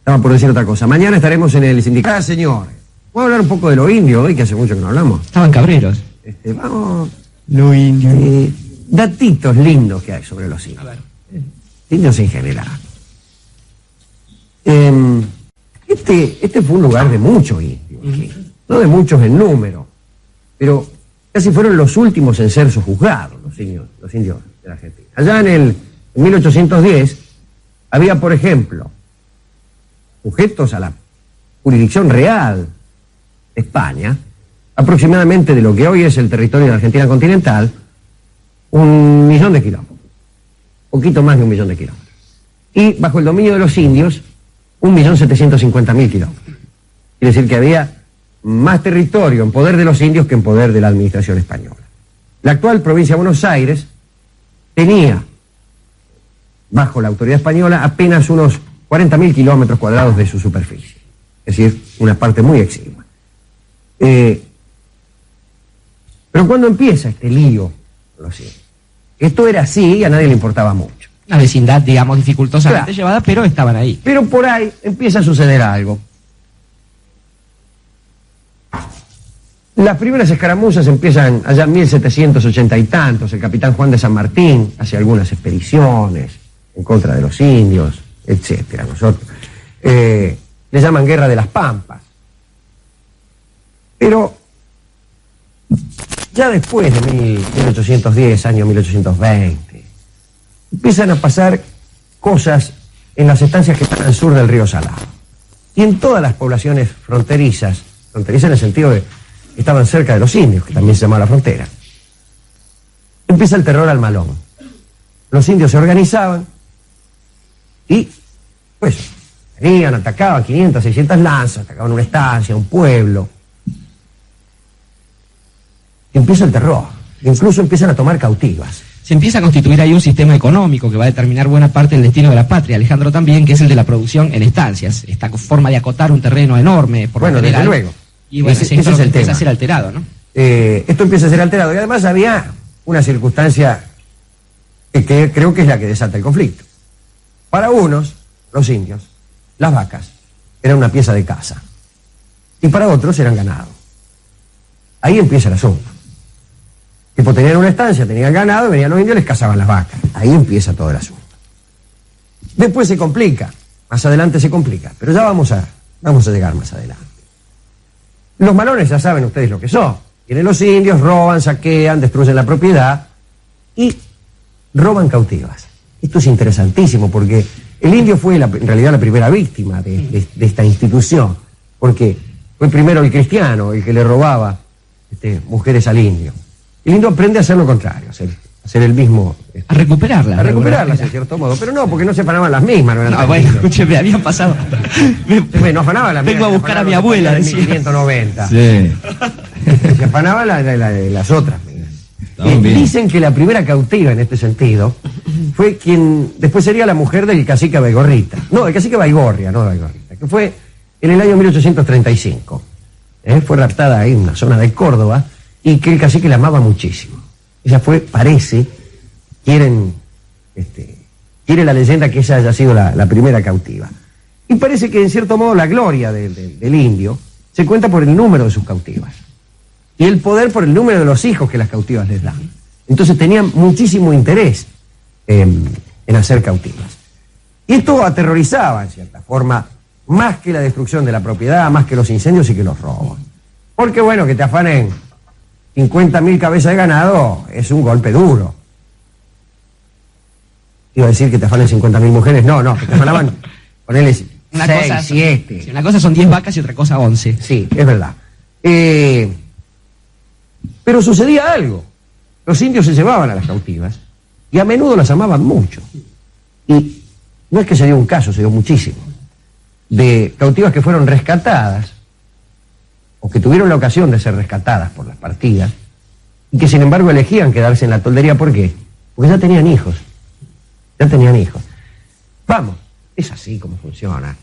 Estaba por decir otra cosa. Mañana estaremos en el sindicato. Ah, señores. Vamos a hablar un poco de lo indio hoy, que hace mucho que no hablamos. Estaban cabreros. Vamos. Lo indio. Datitos lindos que hay sobre los indios. A ver. Indios en general. Este fue un lugar de muchos indios. No de muchos en número, pero casi fueron los últimos en ser sojuzgados, los indios de la Argentina. Allá en 1810 había, por ejemplo, sujetos a la jurisdicción real de España, aproximadamente de lo que hoy es el territorio de la Argentina continental, 1 millón de kilómetros, poquito más de 1 millón de kilómetros. Y bajo el dominio de los indios, 1.750.000 kilómetros. Quiere decir que había más territorio en poder de los indios que en poder de la administración española. La actual provincia de Buenos Aires tenía, bajo la autoridad española, apenas unos 40.000 kilómetros cuadrados de su superficie. Es decir, una parte muy exigua. Pero ¿cuándo empieza este lío con los indios? Esto era así y a nadie le importaba mucho. Una vecindad, digamos, dificultosamente Claro. llevada, pero estaban ahí. Pero por ahí empieza a suceder algo. Las primeras escaramuzas empiezan allá en 1780 y tantos. El capitán Juan de San Martín hace algunas expediciones en contra de los indios, etcétera. Nosotros le llaman Guerra de las Pampas. Pero ya después de 1810, año 1820, empiezan a pasar cosas en las estancias que están al sur del río Salado. Y en todas las poblaciones fronterizas en el sentido de que estaban cerca de los indios, que también se llamaba la frontera, empieza el terror al malón. Los indios se organizaban y, pues, venían, atacaban 500, 600 lanzas, atacaban una estancia, un pueblo. Y empieza el terror. Incluso empiezan a tomar cautivas. Se empieza a constituir ahí un sistema económico que va a determinar buena parte del destino de la patria, Alejandro, también, que es el de la producción en estancias. Esta forma de acotar un terreno enorme, por Bueno, lo general. desde luego. Y bueno, ese esto es el empieza tema. a ser alterado, ¿no? Esto empieza a ser alterado. Y además había una circunstancia que creo que es la que desata el conflicto. Para unos, los indios, las vacas eran una pieza de caza. Y para otros eran ganado. Ahí empieza el asunto. Tipo, tenían una estancia, tenían ganado, venían los indios y les cazaban las vacas. Ahí empieza todo el asunto. Después se complica, más adelante se complica, pero ya vamos a llegar más adelante. Los malones ya saben ustedes lo que son. Vienen los indios, roban, saquean, destruyen la propiedad y roban cautivas. Esto es interesantísimo porque el indio fue en realidad la primera víctima de esta institución, porque fue primero el cristiano el que le robaba mujeres al indio. El indio aprende a hacer lo contrario, a hacer el mismo... A recuperarlas. A recuperarlas en cierto modo, pero no, porque no se afanaban las mismas. No, eran No, bueno, escúcheme, habían pasado... no afanaban las mismas. Vengo a buscar a mi abuela, en decía. 1590. Sí. Se afanaban las otras. Estaban bien. Dicen que la primera cautiva en este sentido fue quien después sería la mujer del cacique Baigorrita. No, el cacique Baigorria, no de Baigorrita, que fue en el año 1835. Fue raptada ahí en una zona de Córdoba y que el cacique la amaba muchísimo. Ella fue, parece, quiere la leyenda que ella haya sido la primera cautiva. Y parece que en cierto modo la gloria del indio se cuenta por el número de sus cautivas. Y el poder por el número de los hijos que las cautivas les dan. Entonces tenían muchísimo interés en hacer cautivas. Y esto aterrorizaba, en cierta forma, más que la destrucción de la propiedad, más que los incendios y que los robos. Porque bueno, que te afanen 50.000 cabezas de ganado es un golpe duro. Iba a decir que te afanen 50.000 mujeres, no, que te afanaban, ponele 6, 7. Una cosa son 10 vacas y otra cosa 11. Sí, es verdad. Pero sucedía algo. Los indios se llevaban a las cautivas y a menudo las amaban mucho. Y no es que se dio un caso, se dio muchísimo. De cautivas que fueron rescatadas o que tuvieron la ocasión de ser rescatadas por las partidas y que sin embargo elegían quedarse en la toldería. ¿Por qué? Porque ya tenían hijos. Vamos, es así como funciona.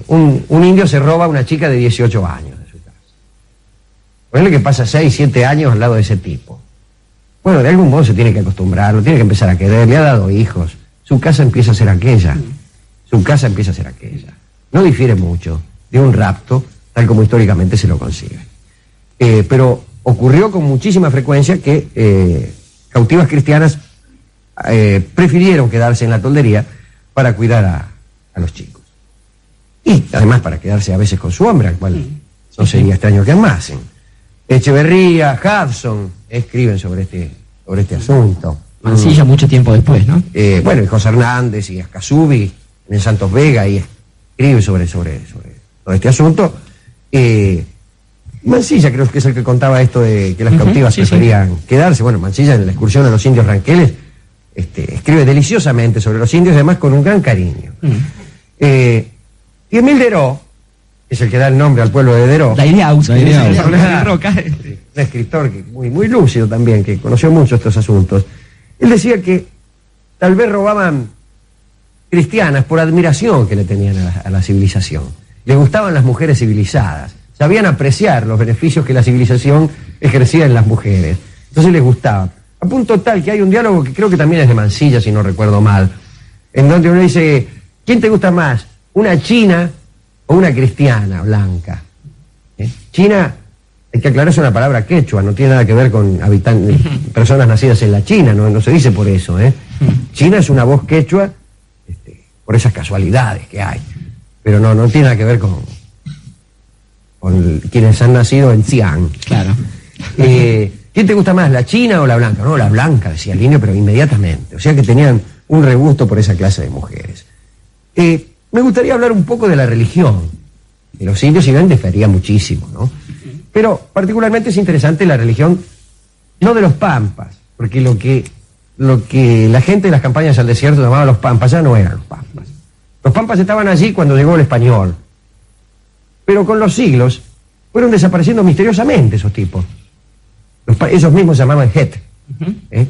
Un indio se roba a una chica de 18 años de su casa. Ponele que pasa 6, 7 años al lado de ese tipo. Bueno, de algún modo se tiene que acostumbrar, lo tiene que empezar a querer, le ha dado hijos. Su casa empieza a ser aquella. no difiere mucho de un rapto, tal como históricamente se lo concibe. Pero ocurrió con muchísima frecuencia que cautivas cristianas prefirieron quedarse en la toldería para cuidar a los chicos. Y además para quedarse a veces con su hombre, al cual no sería extraño que amasen. Echeverría, Hudson escriben sobre este asunto. Mansilla mucho tiempo después, ¿no? Bueno, y José Hernández y Ascasubi en el Santos Vega y escribe sobre este asunto. Mansilla creo que es el que contaba esto de que las cautivas preferían quedarse. Bueno, Mansilla en la excursión a los indios ranqueles escribe deliciosamente sobre los indios, además con un gran cariño. Y Emil Deró, es el que da el nombre al pueblo de Deró. Daireaux, un escritor muy lúcido también, que conoció mucho estos asuntos. Él decía que tal vez robaban cristianas por admiración que le tenían a la civilización. Les gustaban las mujeres civilizadas, sabían apreciar los beneficios que la civilización ejercía en las mujeres. Entonces les gustaba. A punto tal que hay un diálogo que creo que también es de Mansilla, si no recuerdo mal, en donde uno dice, ¿quién te gusta más? ¿Una china o una cristiana blanca? China, hay que aclarar, es una palabra quechua, no tiene nada que ver con personas nacidas en la China, no se dice por eso. China es una voz quechua por esas casualidades que hay, pero no tiene nada que ver con quienes han nacido en Xi'an. Claro. ¿Quién te gusta más, la china o la blanca? No, la blanca, decía el indio, pero inmediatamente. O sea que tenían un regusto por esa clase de mujeres. Me gustaría hablar un poco de la religión. De los indios, si bien difería muchísimo, ¿no? Pero particularmente es interesante la religión, no de los pampas, porque lo que la gente de las campañas al desierto llamaba los pampas, ya no eran los pampas. Los pampas estaban allí cuando llegó el español. Pero con los siglos fueron desapareciendo misteriosamente esos tipos. Esos mismos se llamaban Het.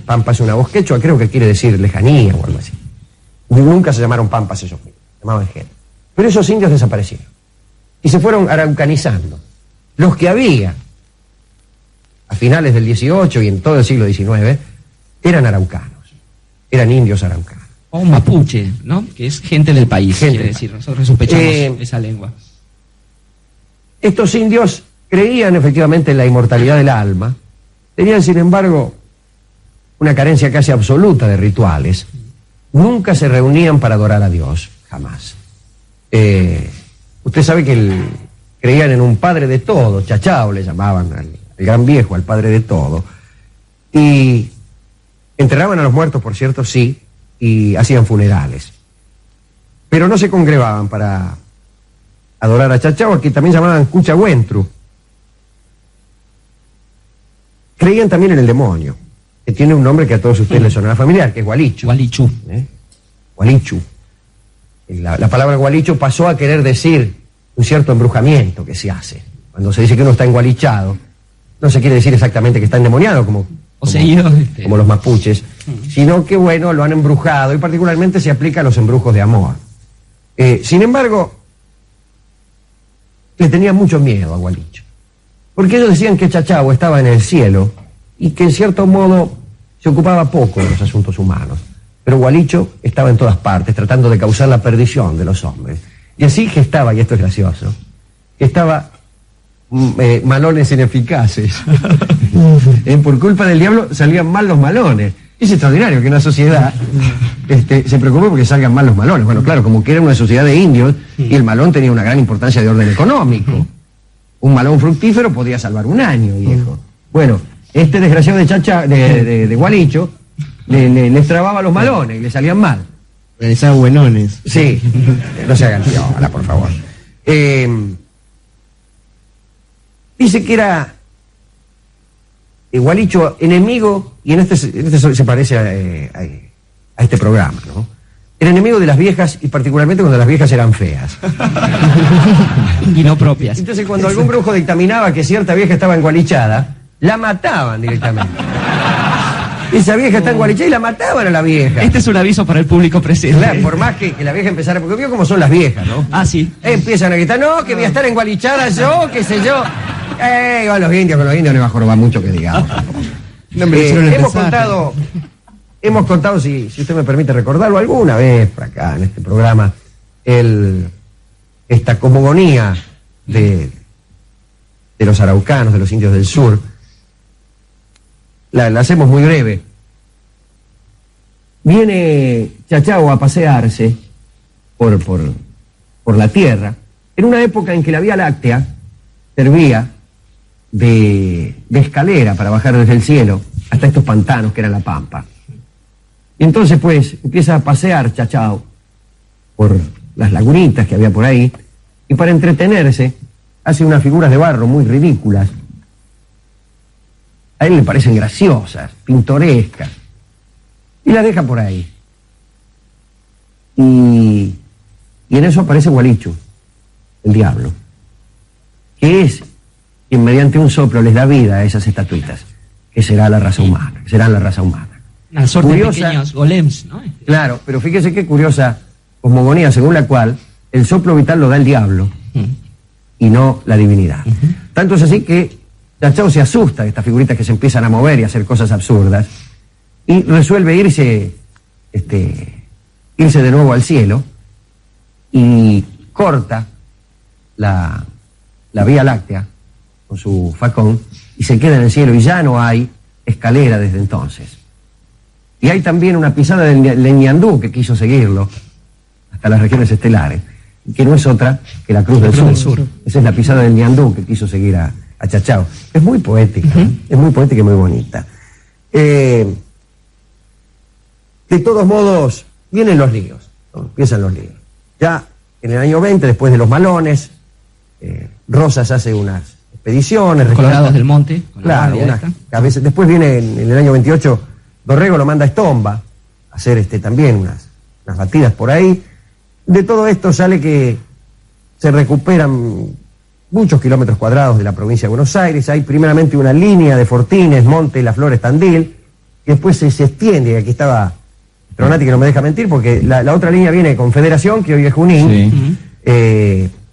Pampa es una voz quechua, creo que quiere decir lejanía o algo así. Nunca se llamaron pampas ellos mismos, se llamaban Het. Pero esos indios desaparecieron y se fueron araucanizando. Los que había a finales del XVIII y en todo el siglo XIX eran araucanos, eran indios araucanos. O mapuche, ¿no? Que es gente del país, quiere decir. Nosotros sospechamos esa lengua. Estos indios creían efectivamente en la inmortalidad del alma, tenían sin embargo una carencia casi absoluta de rituales, nunca se reunían para adorar a Dios, jamás. Usted sabe que creían en un padre de todo, Chachao le llamaban al gran viejo, al padre de todo, y enterraban a los muertos, por cierto, sí, y hacían funerales, pero no se congregaban para adorar a Chachao, que también llamaban Cuchahuentru. Creían también en el demonio, que tiene un nombre que a todos ustedes les sonará familiar, que es Gualichu. Gualichu. Gualichu. La palabra Gualichu pasó a querer decir un cierto embrujamiento que se hace. Cuando se dice que uno está engualichado, no se quiere decir exactamente que está endemoniado, como los mapuches, sino que, bueno, lo han embrujado, y particularmente se aplica a los embrujos de amor. Sin embargo, le tenían mucho miedo a Gualicho, porque ellos decían que Chachao estaba en el cielo y que en cierto modo se ocupaba poco de los asuntos humanos, pero Gualicho estaba en todas partes tratando de causar la perdición de los hombres, y así gestaba, y esto es gracioso, gestaba malones ineficaces. Por culpa del diablo salían mal los malones. Es extraordinario que una sociedad se preocupe porque salgan mal los malones. Bueno, claro, como que era una sociedad de indios y el malón tenía una gran importancia de orden económico. Un malón fructífero podía salvar un año, viejo. Bueno, este desgraciado de Gualicho les trababa los malones y le salían mal. Realizaba buenones. Sí, no se hagan piola, por favor. Dice que era Gualicho enemigo, y en este se parece a este programa, ¿no? Era enemigo de las viejas, y particularmente cuando las viejas eran feas. Y no propias. Entonces, cuando algún brujo dictaminaba que cierta vieja estaba engualichada, la mataban directamente. Esa vieja está engualichada y la mataban a la vieja. Este es un aviso para el público presente. Claro, por más que la vieja empezara, porque vio cómo son las viejas, ¿no? Ah, sí. Empiezan a gritar, no, que voy a estar engualichada yo, qué sé yo. Van los indios, con los indios no va a jorobar mucho que digamos. Hemos contado, si usted me permite recordarlo alguna vez por acá en este programa, el esta cosmogonía de los araucanos, de los indios del sur, la hacemos muy breve. Viene Chachao a pasearse por la tierra, en una época en que la Vía Láctea servía de escalera para bajar desde el cielo hasta estos pantanos que eran la Pampa. Y entonces pues empieza a pasear Chachao por las lagunitas que había por ahí, y para entretenerse hace unas figuras de barro muy ridículas. A él le parecen graciosas, pintorescas, y las deja por ahí. Y en eso aparece Gualichu, el diablo, que es quien mediante un soplo les da vida a esas estatuitas, que será la raza humana, que serán la raza humana. Una suerte Curiosa, de pequeños golems, ¿no? Claro, pero fíjese qué curiosa cosmogonía según la cual el soplo vital lo da el diablo y no la divinidad. Tanto es así que Chachao se asusta de estas figuritas que se empiezan a mover y a hacer cosas absurdas, y resuelve irse de nuevo al cielo y corta la Vía Láctea con su facón y se queda en el cielo, y ya no hay escalera desde entonces. Y hay también una pisada del Leñandú que quiso seguirlo hasta las regiones estelares, que no es otra que la Cruz del Sur. Esa es la pisada del Ñandú que quiso seguir a Chachao. Es muy poética, es muy poética y muy bonita. De todos modos, vienen los líos, ¿no? Empiezan los líos. Ya en el año 20, después de los malones, Rosas hace unas expediciones. Colorados del Monte. Claro, a veces, después viene en el año 28, Dorrego lo manda a Estomba a hacer también unas batidas por ahí. De todo esto sale que se recuperan muchos kilómetros cuadrados de la provincia de Buenos Aires. Hay primeramente una línea de Fortines, Monte, Las Flores, Tandil, y después se extiende, y aquí estaba Tronati que no me deja mentir, porque la otra línea viene de Confederación, que hoy es Junín,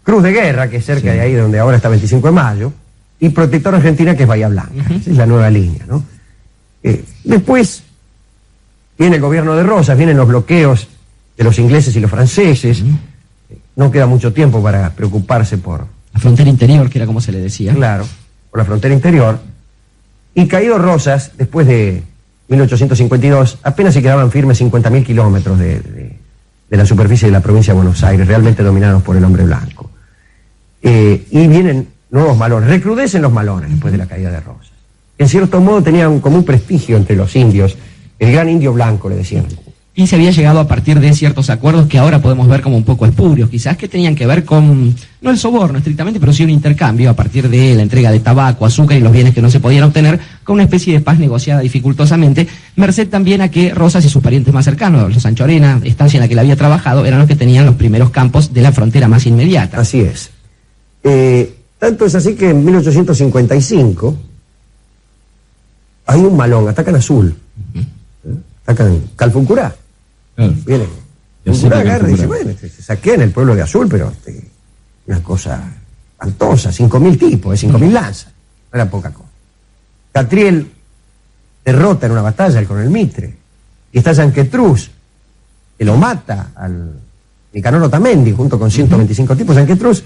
Cruz de Guerra, que es cerca de ahí donde ahora está 25 de Mayo, y Protector Argentina, que es Bahía Blanca. Esa es la nueva línea, ¿no? Después viene el gobierno de Rosas, vienen los bloqueos de los ingleses y los franceses. No queda mucho tiempo para preocuparse por la frontera interior, que era como se le decía. Claro, por la frontera interior. Y caído Rosas, después de 1852, apenas se quedaban firmes 50.000 kilómetros de la superficie de la provincia de Buenos Aires, realmente dominados por el hombre blanco. Y vienen nuevos malones, recrudecen los malones después de la caída de Rosas. En cierto modo tenían como un prestigio entre los indios, el gran indio blanco, le decían. Y se había llegado a partir de ciertos acuerdos que ahora podemos ver como un poco espurios, quizás, que tenían que ver con, no el soborno estrictamente, pero sí un intercambio a partir de la entrega de tabaco, azúcar y los bienes que no se podían obtener, con una especie de paz negociada dificultosamente, merced también a que Rosas y sus parientes más cercanos, los Sancho Arena, estancia en la que él había trabajado, eran los que tenían los primeros campos de la frontera más inmediata. Así es. Tanto es así que en 1855 hay un malón, atacan Azul, atacan Calfuncurá. Claro. Vienen. Calfuncurá agarra y dice, bueno, se saquean el pueblo de Azul, pero una cosa espantosa, 5.000 tipos, 5.000 lanzas, no era poca cosa. Catriel derrota en una batalla al coronel Mitre, y está Yanquetruz, que lo mata al Nicanor Otamendi, junto con 125 tipos. Yanquetruz,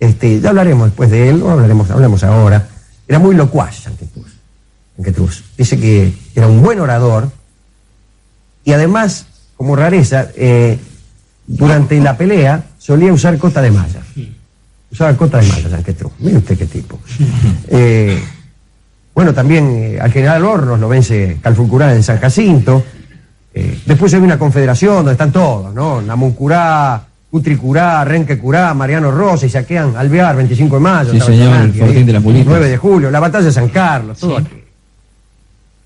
ya hablaremos después de él, o hablamos ahora. Era muy locuaz Yanquetruz. Dice que era un buen orador, y además, como rareza, durante la pelea solía usar cota de malla. Usaba cota de malla, Yanquetruz. Mire usted qué tipo. Bueno, también al general Hornos lo vence Calfuncurá en San Jacinto. Después hay una confederación donde están todos, ¿no? Namuncurá, Cutricurá, Renquecurá, Mariano Rosa, y saquean Alvear, 25 de mayo. Sí, señor, el Fortín de las Mulitas. 9 de julio, la batalla de San Carlos, todo aquí.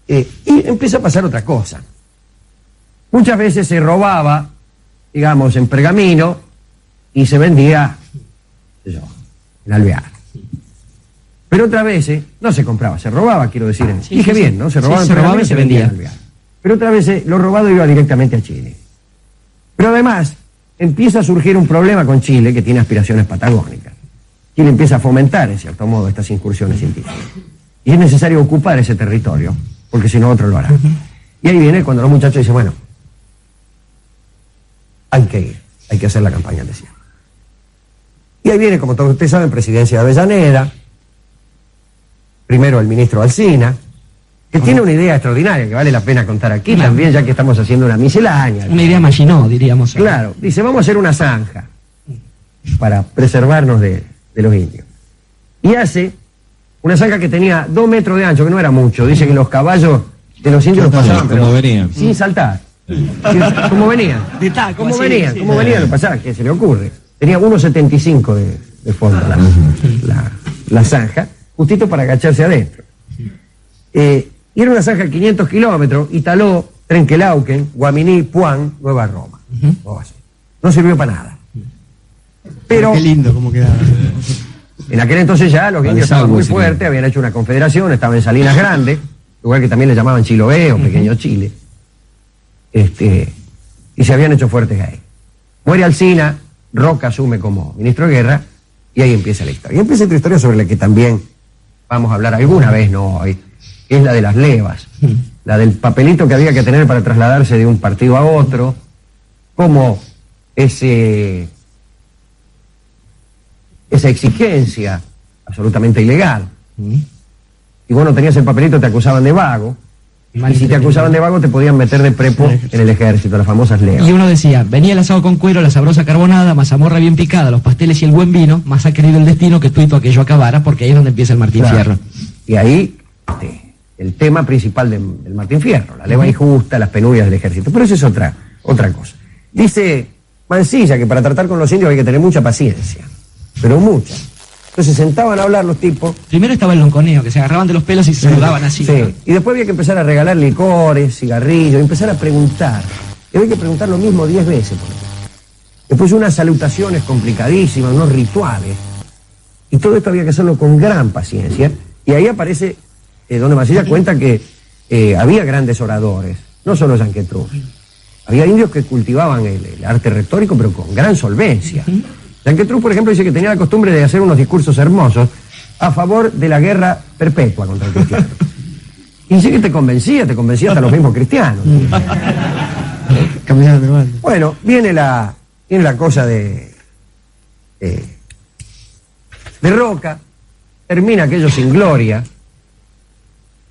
Y empieza a pasar otra cosa. Muchas veces se robaba, digamos, en pergamino y se vendía, en Alvear. Pero otras veces no se compraba, se robaba, quiero decir. Dije bien, ¿no? Se robaba en pergamino y se vendía en Alvear. Pero otras veces lo robado iba directamente a Chile. Pero además empieza a surgir un problema con Chile, que tiene aspiraciones patagónicas. Chile empieza a fomentar, en cierto modo, estas incursiones científicas. Y es necesario ocupar ese territorio, porque si no otro lo hará. Y ahí viene cuando los muchachos dicen, bueno, hay que ir, hay que hacer la campaña al desierto. Y ahí viene, como todos ustedes saben, presidencia de Avellaneda, primero el ministro Alsina, que tiene una idea extraordinaria que vale la pena contar aquí también, ya que estamos haciendo una miscelánea. Una idea Maginot, diríamos. Claro, dice, vamos a hacer una zanja para preservarnos de los indios. Y hace una zanja que tenía 2 metros de ancho, que no era mucho. Dice que los caballos de los indios los pasaban, como venían. sin saltar. Como venían. De taco, Como así, venían, sí. como venían, lo pasaba, ¿qué se le ocurre? Tenía 1,75 de fondo la zanja, justito para agacharse adentro. Y era una zanja de 500 kilómetros, Italó, Trenquelauquen, Guaminí, Puan, Nueva Roma. No sirvió para nada. Pero Qué lindo cómo quedaba. en aquel entonces ya los indios estaban muy desagüe, fuertes, habían hecho una confederación, estaban en Salinas Grande, lugar que también le llamaban Chiloé o Pequeño Chile. Y se habían hecho fuertes ahí. Muere Alsina, Roca asume como ministro de Guerra, y ahí empieza la historia. Y empieza otra historia sobre la que también vamos a hablar alguna vez, no hoy, que es la de las levas, la del papelito que había que tener para trasladarse de un partido a otro, como esa exigencia absolutamente ilegal. Y vos no tenías el papelito, te acusaban de vago. Y si te acusaban de vago, te podían meter de prepo en el ejército, las famosas levas. Y uno decía, venía el asado con cuero, la sabrosa carbonada, mazamorra bien picada, los pasteles y el buen vino, más ha querido el destino que tuito aquello acabara, porque ahí es donde empieza el Martín Claro. Fierro. Y ahí, el tema principal del Martín Fierro, la leva injusta, las penurias del ejército. Pero eso es otra cosa. Dice Mansilla que para tratar con los indios hay que tener mucha paciencia, pero mucha. Entonces se sentaban a hablar los tipos. Primero estaba el lonconeo, que se agarraban de los pelos y se saludaban así. Sí. Y después había que empezar a regalar licores, cigarrillos, y empezar a preguntar. Y había que preguntar lo mismo 10 veces. Por ejemplo. Después unas salutaciones complicadísimas, unos rituales. Y todo esto había que hacerlo con gran paciencia. Y ahí aparece, donde Mansilla cuenta que había grandes oradores, no solo Yanquetruz. Había indios que cultivaban el arte retórico, pero con gran solvencia. Yanquetruz, por ejemplo, dice que tenía la costumbre de hacer unos discursos hermosos a favor de la guerra perpetua contra el cristiano. Y dice que te convencía hasta los mismos cristianos. Cambiaron de banda. Bueno, viene la cosa de Roca, termina aquello sin gloria,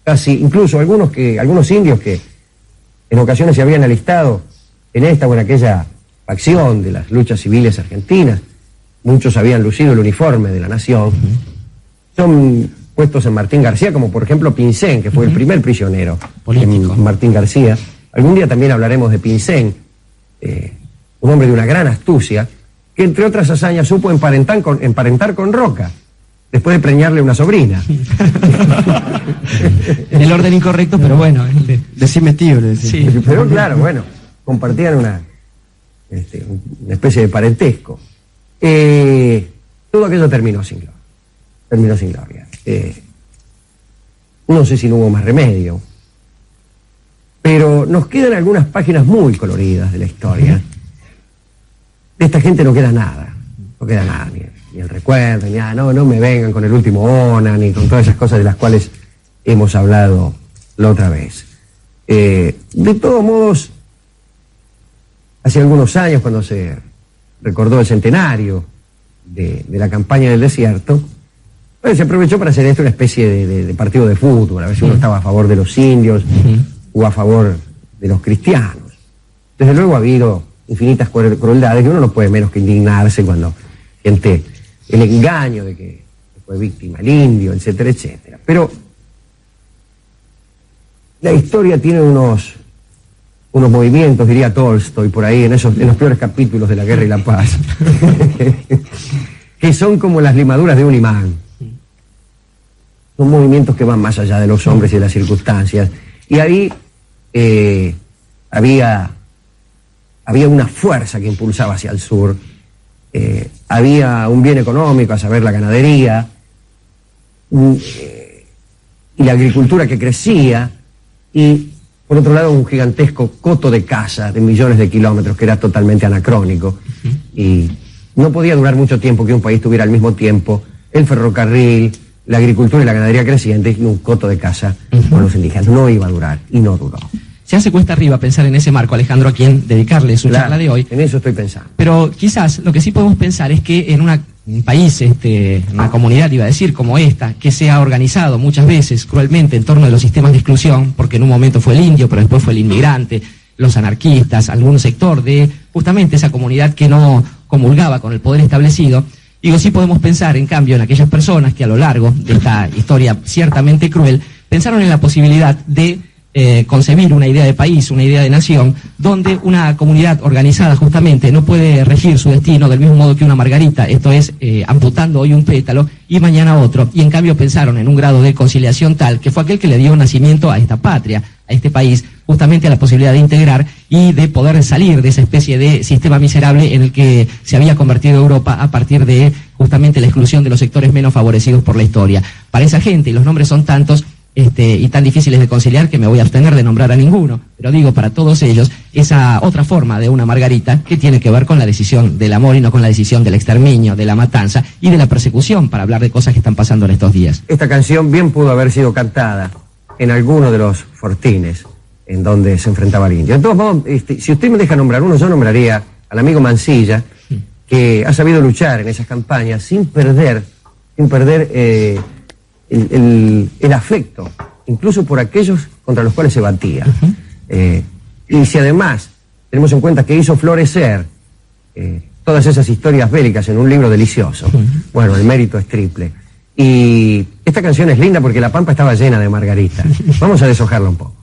casi, incluso algunos indios que en ocasiones se habían alistado en esta o en aquella facción de las luchas civiles argentinas, muchos habían lucido el uniforme de la nación, son puestos en Martín García, como por ejemplo Pincén, que fue el primer prisionero político en Martín García. Algún día también hablaremos de Pincén, un hombre de una gran astucia, que entre otras hazañas supo emparentar con Roca, después de preñarle una sobrina. En el orden incorrecto, pero bueno. Decime tío, le decía. Sí. Pero claro, bueno, compartían una especie de parentesco. Todo aquello terminó sin gloria. No sé si no hubo más remedio, pero nos quedan algunas páginas muy coloridas de la historia. De esta gente no queda nada, ni el recuerdo, ni nada, no me vengan con el último ONA, ni con todas esas cosas de las cuales hemos hablado la otra vez. De todos modos, hace algunos años, cuando se recordó el centenario de la campaña del desierto, se aprovechó para hacer esto una especie de partido de fútbol, a ver si uno estaba a favor de los indios o a favor de los cristianos. Desde luego ha habido infinitas crueldades que uno no puede menos que indignarse cuando gente, el engaño de que fue víctima el indio, etcétera, etcétera. Pero la historia tiene unos movimientos, diría Tolstoy, por ahí, en los peores capítulos de La Guerra y la Paz, que son como las limaduras de un imán. Son movimientos que van más allá de los hombres y de las circunstancias. Y ahí había una fuerza que impulsaba hacia el sur. Había un bien económico, a saber, la ganadería, y la agricultura que crecía, y por otro lado un gigantesco coto de caza de millones de kilómetros que era totalmente anacrónico. Y no podía durar mucho tiempo que un país tuviera al mismo tiempo el ferrocarril, la agricultura y la ganadería crecientes y un coto de caza con los indígenas. No iba a durar, y no duró. Se hace cuesta arriba pensar en ese marco, Alejandro, a quien dedicarle su charla de hoy. En eso estoy pensando. Pero quizás lo que sí podemos pensar es que en una un país, una comunidad, iba a decir, como esta, que se ha organizado muchas veces cruelmente en torno de los sistemas de exclusión, porque en un momento fue el indio, pero después fue el inmigrante, los anarquistas, algún sector de justamente esa comunidad que no comulgaba con el poder establecido. Digo, sí podemos pensar, en cambio, en aquellas personas que a lo largo de esta historia ciertamente cruel, pensaron en la posibilidad de concebir una idea de país, una idea de nación, donde una comunidad organizada justamente no puede regir su destino del mismo modo que una margarita, esto es, amputando hoy un pétalo y mañana otro, y en cambio pensaron en un grado de conciliación tal que fue aquel que le dio nacimiento a esta patria, a este país, justamente a la posibilidad de integrar y de poder salir de esa especie de sistema miserable en el que se había convertido Europa a partir de justamente la exclusión de los sectores menos favorecidos por la historia. Para esa gente, y los nombres son tantos, y tan difíciles de conciliar que me voy a abstener de nombrar a ninguno, pero digo, para todos ellos, esa otra forma de una margarita que tiene que ver con la decisión del amor y no con la decisión del exterminio, de la matanza y de la persecución, para hablar de cosas que están pasando en estos días. Esta canción bien pudo haber sido cantada en alguno de los fortines en donde se enfrentaba al indio. Entonces, vamos, si usted me deja nombrar uno, yo nombraría al amigo Mansilla, que ha sabido luchar en esas campañas sin perder el afecto, incluso por aquellos contra los cuales se batía. Y si además tenemos en cuenta que hizo florecer todas esas historias bélicas en un libro delicioso, bueno, el mérito es triple. Y esta canción es linda porque la pampa estaba llena de margaritas. Vamos a deshojarla un poco.